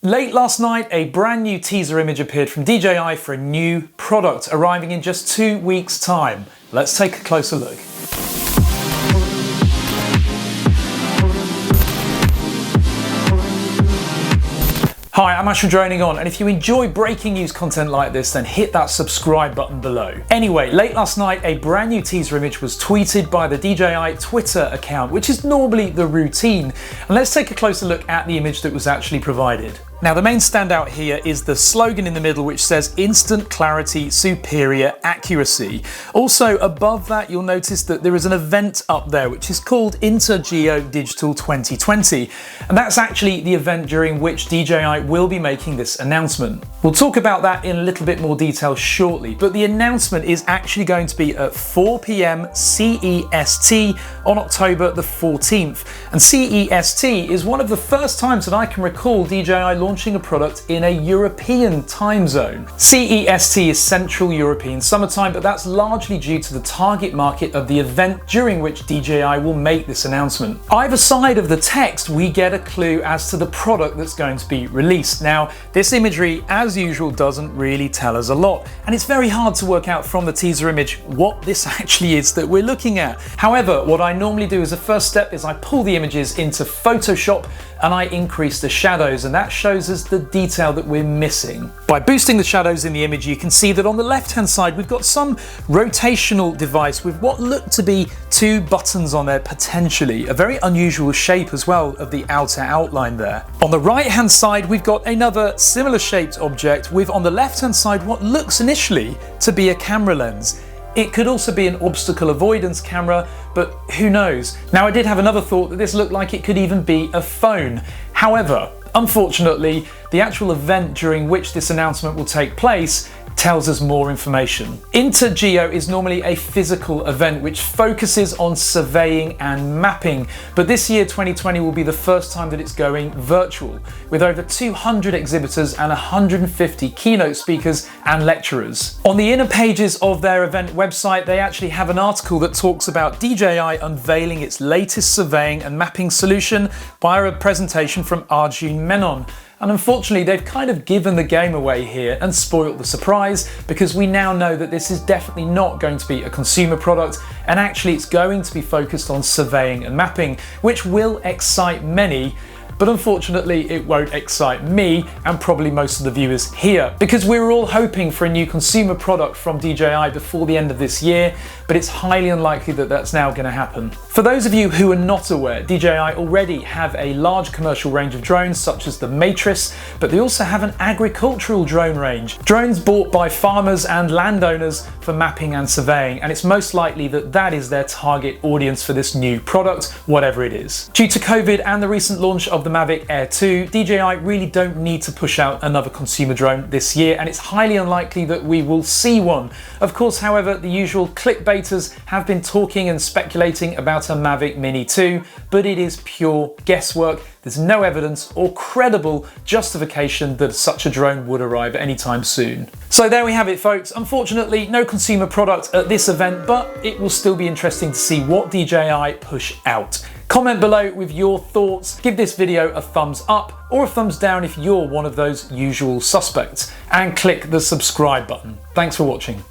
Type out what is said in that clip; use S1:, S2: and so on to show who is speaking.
S1: Late last night, a brand new teaser image appeared from DJI for a new product arriving in just 2 weeks' time. Let's take a closer look. Hi, I'm Ash from DroningON, and if you enjoy breaking news content like this, then hit that subscribe button below. Anyway, late last night, a brand new teaser image was tweeted by the DJI Twitter account, which is normally the routine. And let's take a closer look at the image that was actually provided. Now, the main standout here is the slogan in the middle, which says instant clarity, superior accuracy. Also above that, you'll notice that there is an event up there, which is called InterGeo Digital 2020. And that's actually the event during which DJI will be making this announcement. We'll talk about that in a little bit more detail shortly, but the announcement is actually going to be at 4 p.m. CEST on October the 14th. And CEST is one of the first times that I can recall DJI launching a product in a European time zone. CEST is Central European Summertime, but that's largely due to the target market of the event during which DJI will make this announcement. Either side of the text, we get a clue as to the product that's going to be released. Now, this imagery, as usual, doesn't really tell us a lot, and it's very hard to work out from the teaser image what this actually is that we're looking at. However, what I normally do as a first step is I pull the images into Photoshop and I increase the shadows, and that shows us the detail that we're missing. By boosting the shadows in the image, you can see that on the left-hand side, we've got some rotational device with what look to be 2 buttons on there potentially, a very unusual shape as well of the outer outline there. On the right-hand side, we've got another similar shaped object with on the left-hand side what looks initially to be a camera lens. It could also be an obstacle avoidance camera, but who knows? Now, I did have another thought that this looked like it could even be a phone. However, unfortunately, the actual event during which this announcement will take place tells us more information. InterGeo is normally a physical event which focuses on surveying and mapping, but this year 2020 will be the first time that it's going virtual, with over 200 exhibitors and 150 keynote speakers and lecturers. On the inner pages of their event website, they actually have an article that talks about DJI unveiling its latest surveying and mapping solution via a presentation from Arjun Menon. And unfortunately, they've kind of given the game away here and spoilt the surprise, because we now know that this is definitely not going to be a consumer product, and actually it's going to be focused on surveying and mapping, which will excite many. But unfortunately, it won't excite me and probably most of the viewers here, because we were all hoping for a new consumer product from DJI before the end of this year, but it's highly unlikely that that's now going to happen. For those of you who are not aware, DJI already have a large commercial range of drones such as the Matrix, but they also have an agricultural drone range. Drones bought by farmers and landowners for mapping and surveying, and it's most likely that that is their target audience for this new product, whatever it is. Due to COVID and the recent launch of the Mavic Air 2, DJI really don't need to push out another consumer drone this year, and it's highly unlikely that we will see one. Of course, however, the usual clickbaiters have been talking and speculating about a Mavic Mini 2, but it is pure guesswork. There's no evidence or credible justification that such a drone would arrive anytime soon. So there we have it, folks. Unfortunately, no consumer product at this event, but it will still be interesting to see what DJI push out. Comment below with your thoughts, give this video a thumbs up or a thumbs down if you're one of those usual suspects, and click the subscribe button. Thanks for watching.